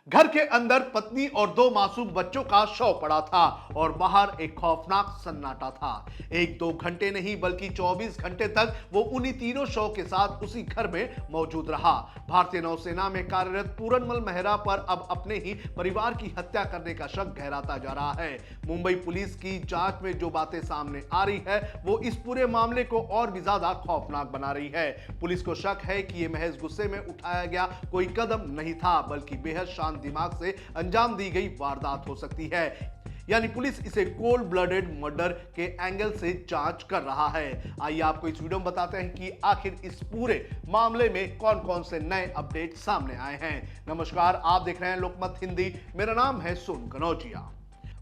घर के अंदर पत्नी और दो मासूम बच्चों का शव पड़ा था और बाहर एक खौफनाक सन्नाटा था। एक दो घंटे नहीं बल्कि 24 घंटे तक वो उन्हीं तीनों शव के साथ उसी घर में मौजूद रहा। भारतीय नौसेना में कार्यरत पूरनमल मेहरा पर अब अपने ही परिवार की हत्या करने का शक गहराता जा रहा है। मुंबई पुलिस की जांच में जो बातें सामने आ रही है वो इस पूरे मामले को और भी ज्यादा खौफनाक बना रही है। पुलिस को शक है कि यह महज गुस्से में उठाया गया कोई कदम नहीं था बल्कि बेहद शांत दिमाग से अंजाम दी गई वारदात हो सकती है। यानी पुलिस इसे कोल्ड ब्लडेड मर्डर के एंगल से जांच कर रहा है। आइए आपको इस वीडियो में बताते हैं कि आखिर इस पूरे मामले में कौन कौन से नए अपडेट सामने आए हैं। नमस्कार, आप देख रहे हैं लोकमत हिंदी। मेरा नाम है सोनू कनौजिया।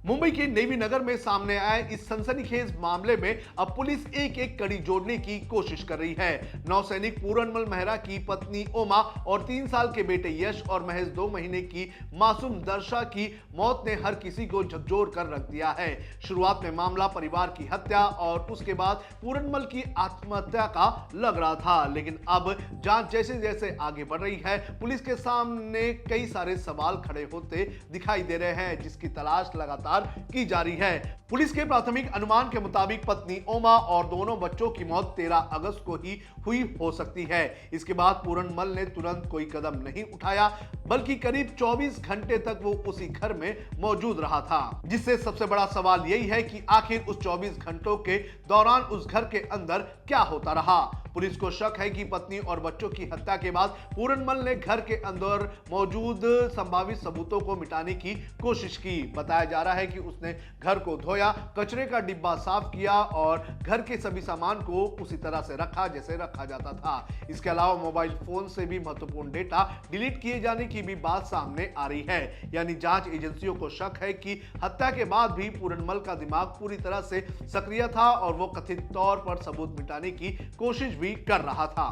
मुंबई के नेवी नगर में सामने आए इस सनसनीखेज मामले में अब पुलिस एक एक कड़ी जोड़ने की कोशिश कर रही है। नौसैनिक पूरनमल मेहरा की पत्नी ओमा और 3 साल के बेटे यश और महज 2 महीने की मासूम दर्शा की मौत ने हर किसी को झकझोर कर रख दिया है। शुरुआत में मामला परिवार की हत्या और उसके बाद पूरनमल की आत्महत्या का लग रहा था, लेकिन अब जांच जैसे जैसे आगे बढ़ रही है पुलिस के सामने कई सारे सवाल खड़े होते दिखाई दे रहे हैं, जिसकी तलाश लगातार की जा रही है। पुलिस के प्राथमिक अनुमान के मुताबिक पत्नी ओमा और दोनों बच्चों की मौत 13 अगस्त को ही हुई हो सकती है। इसके बाद पूरनमल ने तुरंत कोई कदम नहीं उठाया बल्कि करीब 24 घंटे तक वो उसी घर में मौजूद रहा था, जिससे सबसे बड़ा सवाल यही है कि आखिर उस 24 घंटों के दौरान उस घर के अंदर क्या होता रहा। पुलिस को शक है कि पत्नी और बच्चों की हत्या के बाद पूरनमल ने घर के अंदर मौजूद संभावित सबूतों को मिटाने की कोशिश की। बताया जा रहा है कि उसने घर को धोया, कचरे का डिब्बा साफ किया और घर के सभी सामान को उसी तरह से रखा जैसे रखा जाता था। इसके अलावा मोबाइल फोन से भी महत्वपूर्ण डेटा डिलीट किए जाने की भी बात सामने आ रही है। यानी जांच एजेंसियों को शक है कि हत्या के बाद भी पूरनमल का दिमाग पूरी तरह से सक्रिय था और वो कथित तौर पर सबूत मिटाने की कोशिश भी कर रहा था।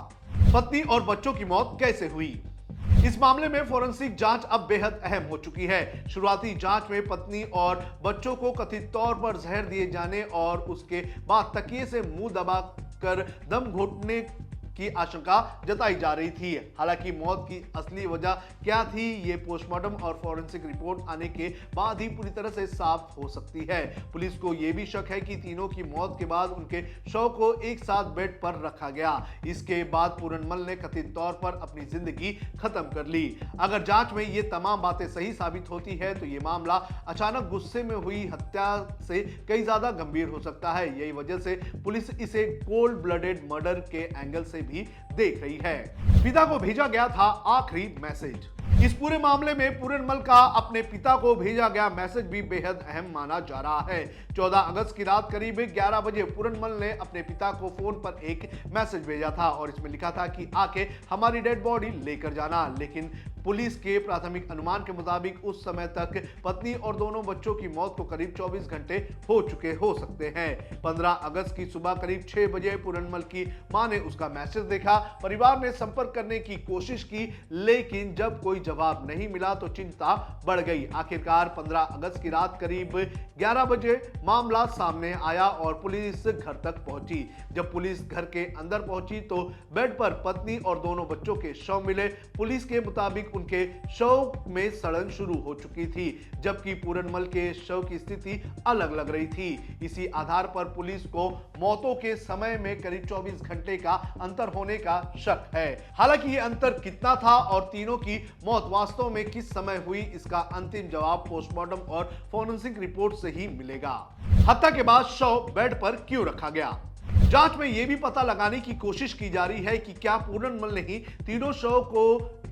पत्नी और बच्चों की मौत कैसे हुई? इस मामले में फोरेंसिक जांच अब बेहद अहम हो चुकी है। शुरुआती जांच में पत्नी और बच्चों को कथित तौर पर जहर दिए जाने और उसके बाद तकिए से मुंह दबाकर दम घोटने की आशंका जताई जा रही थी। हालांकि मौत की असली वजह क्या थी ये पोस्टमार्टम और फोरेंसिक रिपोर्ट आने के बाद ही पूरी तरह से साफ हो सकती है। पुलिस को यह भी शक है कि तीनों की मौत के बाद उनके शव को एक साथ बेड पर रखा गया। इसके बाद पूरनमल ने कथित तौर पर अपनी जिंदगी खत्म कर ली। अगर जांच में ये तमाम बातें सही साबित होती है तो ये मामला अचानक गुस्से में हुई हत्या से कई ज्यादा गंभीर हो सकता है। यही वजह से पुलिस इसे कोल्ड ब्लडेड मर्डर के एंगल से भी देख रही है। पिता को भेजा गया था आखिरी मैसेज। इस पूरे मामले में पूरनमल का अपने पिता को भेजा गया मैसेज भी बेहद अहम माना जा रहा है। 14 अगस्त की रात करीब 11 बजे पूरनमल ने अपने पिता को फोन पर एक मैसेज भेजा था और इसमें लिखा था कि आके हमारी डेड बॉडी लेकर जाना। लेकिन पुलिस के प्राथमिक अनुमान के मुताबिक उस समय तक पत्नी और दोनों बच्चों की मौत को करीब 24 घंटे हो चुके हो सकते हैं। 15 अगस्त की सुबह करीब 6 बजे पूरनमल की मां ने उसका मैसेज देखा। परिवार ने संपर्क करने की कोशिश की, लेकिन जब कोई जवाब नहीं मिला तो चिंता बढ़ गई। आखिरकार 15 अगस्त की रात करीब 11 बजे मामला सामने आया और पुलिस घर तक पहुंची। जब पुलिस घर के अंदर पहुंची तो बेड पर पत्नी और दोनों बच्चों के शव मिले। पुलिस के मुताबिक उनके शव में सड़न शुरू हो चुकी थी, जबकि पूरनमल के शव की स्थिति अलग लग रही थी। इसी आधार पर पुलिस को मौतों के समय में करीब 24 घंटे का अंतर होने का शक है। हालांकि ये अंतर कितना था और तीनों की मौत वास्तव में किस समय हुई, इसका अंतिम जवाब पोस्टमार्टम और फोरेंसिक रिपोर्ट से ही मिलेगा। हत्या के बाद शव बेड पर क्यों रखा गया? जांच में यह भी पता लगाने की कोशिश की जा रही है कि क्या पूरनमल ने ही तीनों शव को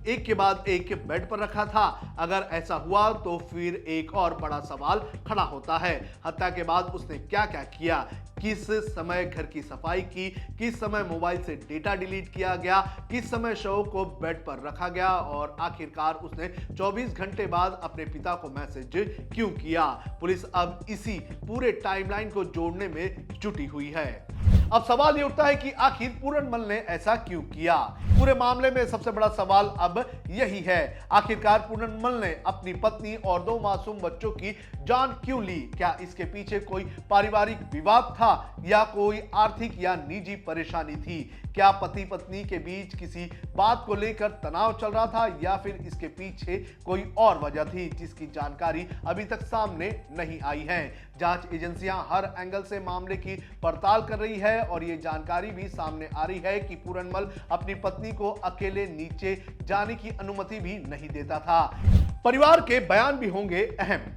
एक के बाद एक बेड पर रखा था। अगर ऐसा हुआ तो फिर एक और बड़ा सवाल खड़ा होता है, हत्या के बाद उसने क्या क्या किया, किस समय घर की सफाई की, किस समय मोबाइल से डेटा डिलीट किया गया, किस समय शव को बेड पर रखा गया और आखिरकार उसने 24 घंटे बाद अपने पिता को मैसेज क्यों किया। पुलिस अब इसी पूरे टाइमलाइन को जोड़ने में जुटी हुई है। अब सवाल ये उठता है कि आखिर पूरनमल ने ऐसा क्यों किया। पूरे मामले में सबसे बड़ा सवाल अब यही है, आखिरकार पूरनमल ने अपनी पत्नी और 2 मासूम बच्चों की जान क्यों ली? क्या इसके पीछे कोई पारिवारिक विवाद था या कोई आर्थिक या निजी परेशानी थी? क्या पति पत्नी के बीच किसी बात को लेकर तनाव चल रहा था या फिर इसके पीछे कोई और वजह थी जिसकी जानकारी अभी तक सामने नहीं आई है? जांच एजेंसियां हर एंगल से मामले की पड़ताल कर रही है और ये जानकारी भी सामने आ रही है कि पूरनमल अपनी पत्नी को अकेले नीचे जाने की अनुमति भी नहीं देता था। परिवार के बयान भी होंगे अहम।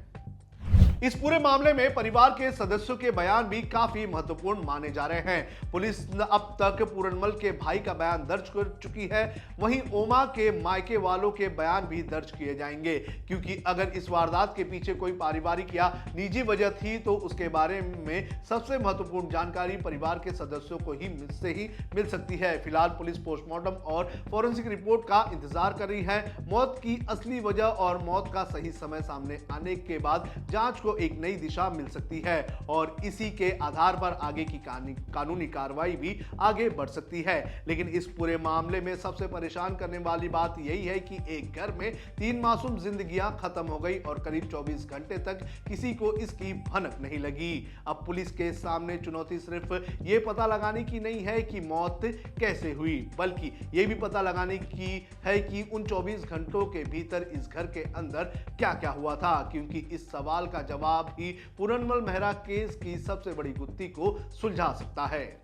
इस पूरे मामले में परिवार के सदस्यों के बयान भी काफी महत्वपूर्ण माने जा रहे हैं। पुलिस अब तक पूरनमल के भाई का बयान दर्ज कर चुकी है, वहीं ओमा के मायके वालों के बयान भी दर्ज किए जाएंगे, क्योंकि अगर इस वारदात के पीछे कोई पारिवारिक या निजी वजह थी तो उसके बारे में सबसे महत्वपूर्ण जानकारी परिवार के सदस्यों को ही मिल सकती है। फिलहाल पुलिस पोस्टमार्टम और फोरेंसिक रिपोर्ट का इंतजार कर रही है। मौत की असली वजह और मौत का सही समय सामने आने के बाद जांच को एक नई दिशा मिल सकती है और इसी के आधार पर आगे की कानूनी कार्रवाई भी आगे बढ़ सकती है। लेकिन इस पूरे मामले में सबसे परेशान करने वाली बात यही है कि एक घर में 3 मासूम जिंदगियां खत्म हो गई और करीब 24 घंटे तक किसी को इसकी भनक नहीं लगी। अब पुलिस के सामने चुनौती सिर्फ ये पता लगाने की नहीं है कि मौत कैसे हुई, बल्कि ये भी पता लगाने की है कि उन 24 घंटों के भीतर इस घर के अंदर क्या क्या हुआ था, क्योंकि इस सवाल का जवाब ही पूरनमल मेहरा केस की सबसे बड़ी गुत्थी को सुलझा सकता है।